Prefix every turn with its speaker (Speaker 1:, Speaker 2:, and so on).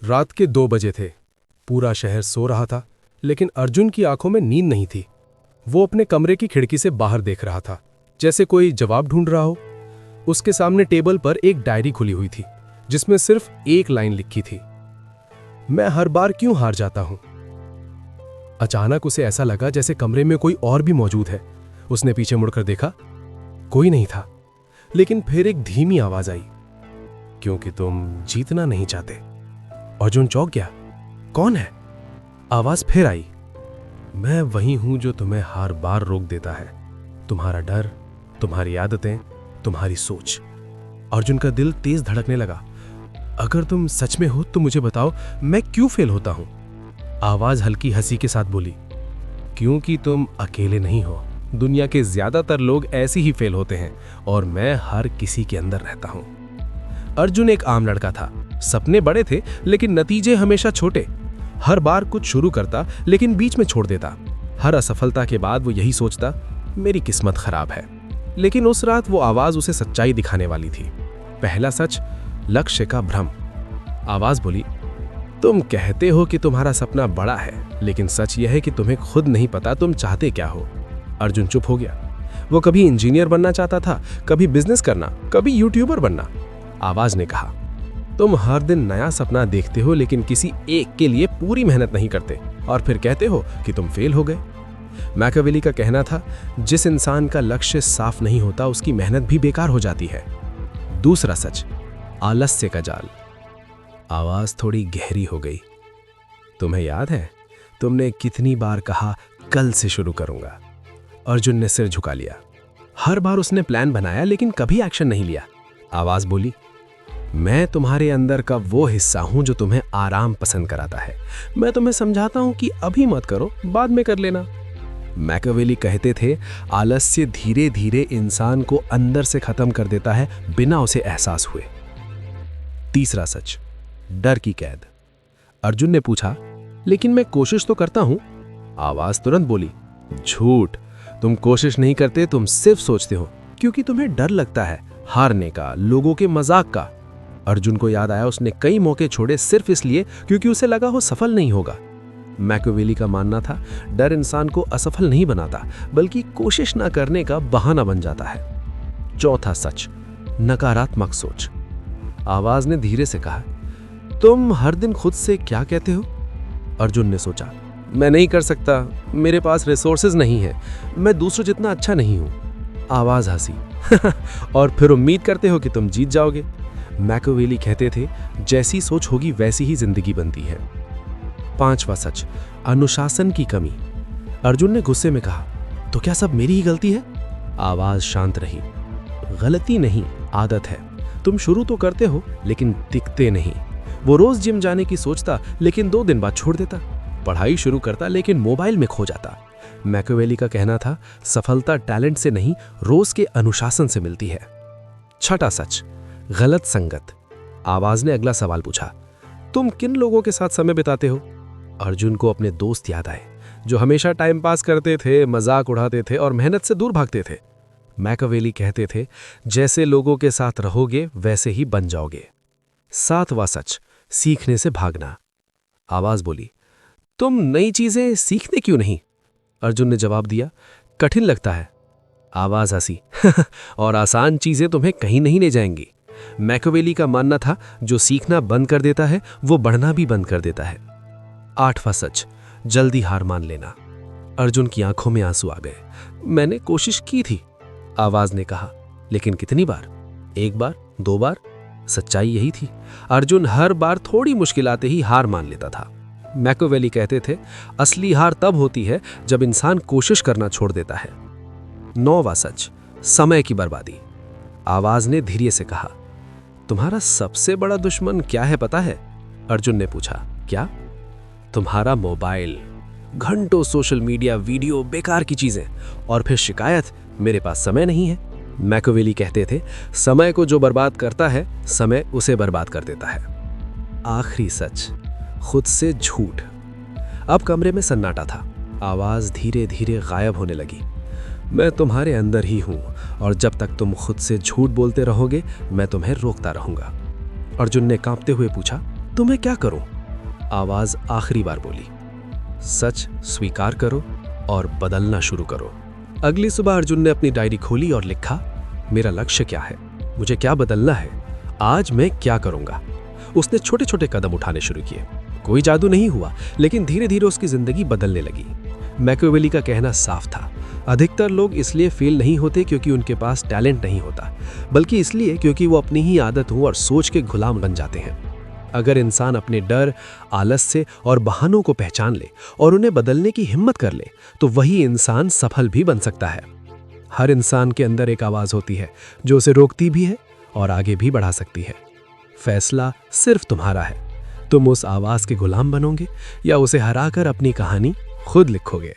Speaker 1: रात के 2 बजे थे। पूरा शहर सो रहा था, लेकिन अर्जुन की आंखों में नींद नहीं थी। वो अपने कमरे की खिड़की से बाहर देख रहा था, जैसे कोई जवाब ढूंढ रहा हो। उसके सामने टेबल पर एक डायरी खुली हुई थी, जिसमें सिर्फ एक लाइन लिखी थी, मैं हर बार क्यों हार जाता हूं। अचानक उसे ऐसा लगा जैसे कमरे में कोई और भी मौजूद है। उसने पीछे मुड़कर देखा, कोई नहीं था। लेकिन फिर एक धीमी आवाज आई, क्योंकि तुम जीतना नहीं चाहते। अर्जुन चौंक गया, कौन है? आवाज फिर आई, मैं वही हूं जो तुम्हें हर बार रोक देता है। तुम्हारा डर, तुम्हारी आदतें, तुम्हारी सोच। अर्जुन का दिल तेज धड़कने लगा। अगर तुम सच में हो तो मुझे बताओ, मैं क्यों फेल होता हूं? आवाज हल्की हंसी के साथ बोली, क्योंकि तुम अकेले नहीं हो। दुनिया के ज्यादातर लोग ऐसे ही फेल होते हैं, और मैं हर किसी के अंदर रहता हूं। अर्जुन एक आम लड़का था। सपने बड़े थे, लेकिन नतीजे हमेशा छोटे। हर बार कुछ शुरू करता, लेकिन बीच में छोड़ देता। हर असफलता के बाद वो यही सोचता, मेरी किस्मत खराब है। लेकिन उस रात वो आवाज उसे सच्चाई दिखाने वाली थी। पहला सच, लक्ष्य का भ्रम। आवाज बोली, तुम कहते हो कि तुम्हारा सपना बड़ा है, लेकिन सच यह है कि तुम्हें खुद नहीं पता तुम चाहते क्या हो। अर्जुन चुप हो गया। वो कभी इंजीनियर बनना चाहता था, कभी बिजनेस करना, कभी यूट्यूबर बनना। आवाज ने कहा, तुम हर दिन नया सपना देखते हो, लेकिन किसी एक के लिए पूरी मेहनत नहीं करते, और फिर कहते हो कि तुम फेल हो गए। मैकियावेली का कहना था, जिस इंसान का लक्ष्य साफ नहीं होता, उसकी मेहनत भी बेकार हो जाती है। दूसरा सच, आलस्य का जाल। आवाज थोड़ी गहरी हो गई। तुम्हें याद है, तुमने कितनी बार कहा कल से शुरू करूंगा? अर्जुन ने सिर झुका लिया। हर बार उसने प्लान बनाया, लेकिन कभी एक्शन नहीं लिया। आवाज बोली, मैं तुम्हारे अंदर का वो हिस्सा हूं जो तुम्हें आराम पसंद कराता है। मैं तुम्हें समझाता हूं कि अभी मत करो, बाद में कर लेना। मैकियावेली कहते थे, आलस्य धीरे धीरे इंसान को अंदर से खत्म कर देता है, बिना उसे एहसास हुए। तीसरा सच, डर की कैद। अर्जुन ने पूछा, लेकिन मैं कोशिश तो करता हूं। आवाज तुरंत बोली, झूठ। तुम कोशिश नहीं करते, तुम सिर्फ सोचते हो, क्योंकि तुम्हें डर लगता है हारने का, लोगों के मजाक का। अर्जुन को याद आया, उसने कई मौके छोड़े सिर्फ इसलिए क्योंकि उसे लगा वो सफल नहीं होगा। मैकियावेली का मानना था, डर इंसान को असफल नहीं बनाता, बल्कि कोशिश न करने का बहाना बन जाता है। चौथा सच, नकारात्मक सोच। आवाज ने धीरे से कहा, तुम हर दिन खुद से क्या कहते हो? अर्जुन ने सोचा, मैं नहीं कर सकता, मेरे पास रिसोर्सेज नहीं है, मैं दूसरों जितना अच्छा नहीं हूं। आवाज हंसी और फिर उम्मीद करते हो कि तुम जीत जाओगे। मैकियावेली कहते थे, जैसी सोच होगी वैसी ही जिंदगी बनती है। पांचवा सच, अनुशासन की कमी। अर्जुन ने गुस्से में कहा, तो क्या सब मेरी ही गलती है? आवाज शांत रही, गलती नहीं, आदत है। तुम शुरू तो करते हो, लेकिन टिकते नहीं। वो रोज जिम जाने की सोचता, लेकिन 2 दिन बाद छोड़ देता। पढ़ाई शुरू करता, लेकिन मोबाइल में खो जाता। मैकियावेली का कहना था, सफलता टैलेंट से नहीं, रोज के अनुशासन से मिलती है। छठा सच, गलत संगत। आवाज ने अगला सवाल पूछा, तुम किन लोगों के साथ समय बिताते हो? अर्जुन को अपने दोस्त याद आए, जो हमेशा टाइम पास करते थे, मजाक उड़ाते थे और मेहनत से दूर भागते थे। मैकियावेली कहते थे, जैसे लोगों के साथ रहोगे वैसे ही बन जाओगे। सातवां सच, सीखने से भागना। आवाज बोली, तुम नई चीजें सीखते क्यों नहीं? अर्जुन ने जवाब दिया, कठिन लगता है। आवाज हंसी और आसान चीजें तुम्हें कहीं नहीं ले जाएंगी। मैकियावेली का मानना था, जो सीखना बंद कर देता है, वो बढ़ना भी बंद कर देता है। आठवां सच, जल्दी हार मान लेना। अर्जुन की आंखों में आंसू आ गए। मैंने कोशिश की थी, आवाज ने कहा, लेकिन कितनी बार? 1 बार, 2 बार? सच्चाई यही थी, अर्जुन हर बार थोड़ी मुश्किल आते ही हार मान लेता था। मैकियावेली कहते थे, असली हार तब होती है जब इंसान कोशिश करना छोड़ देता है। 9वां सच, समय की बर्बादी। आवाज ने धीरे से कहा, तुम्हारा सबसे बड़ा दुश्मन क्या है पता है? अर्जुन ने पूछा, क्या? तुम्हारा मोबाइल। घंटों सोशल मीडिया, वीडियो, बेकार की चीजें, और फिर शिकायत, मेरे पास समय नहीं है। मैकियावेली कहते थे, समय को जो बर्बाद करता है, समय उसे बर्बाद कर देता है। आखिरी सच, खुद से झूठ। अब कमरे में सन्नाटा था। आवाज धीरे धीरे गायब होने लगी। मैं तुम्हारे अंदर ही हूं, और जब तक तुम खुद से झूठ बोलते रहोगे, मैं तुम्हें रोकता रहूंगा। अर्जुन ने कांपते हुए पूछा, तो मैं क्या करूं?
Speaker 2: आवाज आखिरी बार बोली, सच स्वीकार करो और बदलना शुरू करो। अगली सुबह अर्जुन ने अपनी डायरी खोली और लिखा, मेरा लक्ष्य क्या है, मुझे क्या बदलना है, आज मैं क्या करूंगा। उसने छोटे छोटे कदम उठाने शुरू किए। कोई जादू नहीं हुआ, लेकिन धीरे धीरे उसकी जिंदगी बदलने लगी। मैकियावेली का कहना साफ था, अधिकतर लोग इसलिए फेल नहीं होते क्योंकि उनके पास टैलेंट नहीं होता, बल्कि इसलिए क्योंकि वो अपनी ही आदतों और सोच के गुलाम बन जाते हैं। अगर इंसान अपने डर, आलस्य और बहानों को पहचान ले और उन्हें बदलने की हिम्मत कर ले, तो वही इंसान सफल भी बन सकता है। हर इंसान के अंदर एक आवाज होती है जो उसे रोकती भी है और आगे भी बढ़ा सकती है। फैसला सिर्फ तुम्हारा है। तुम उस आवाज के गुलाम बनोगे या उसे हराकर अपनी कहानी खुद लिखोगे।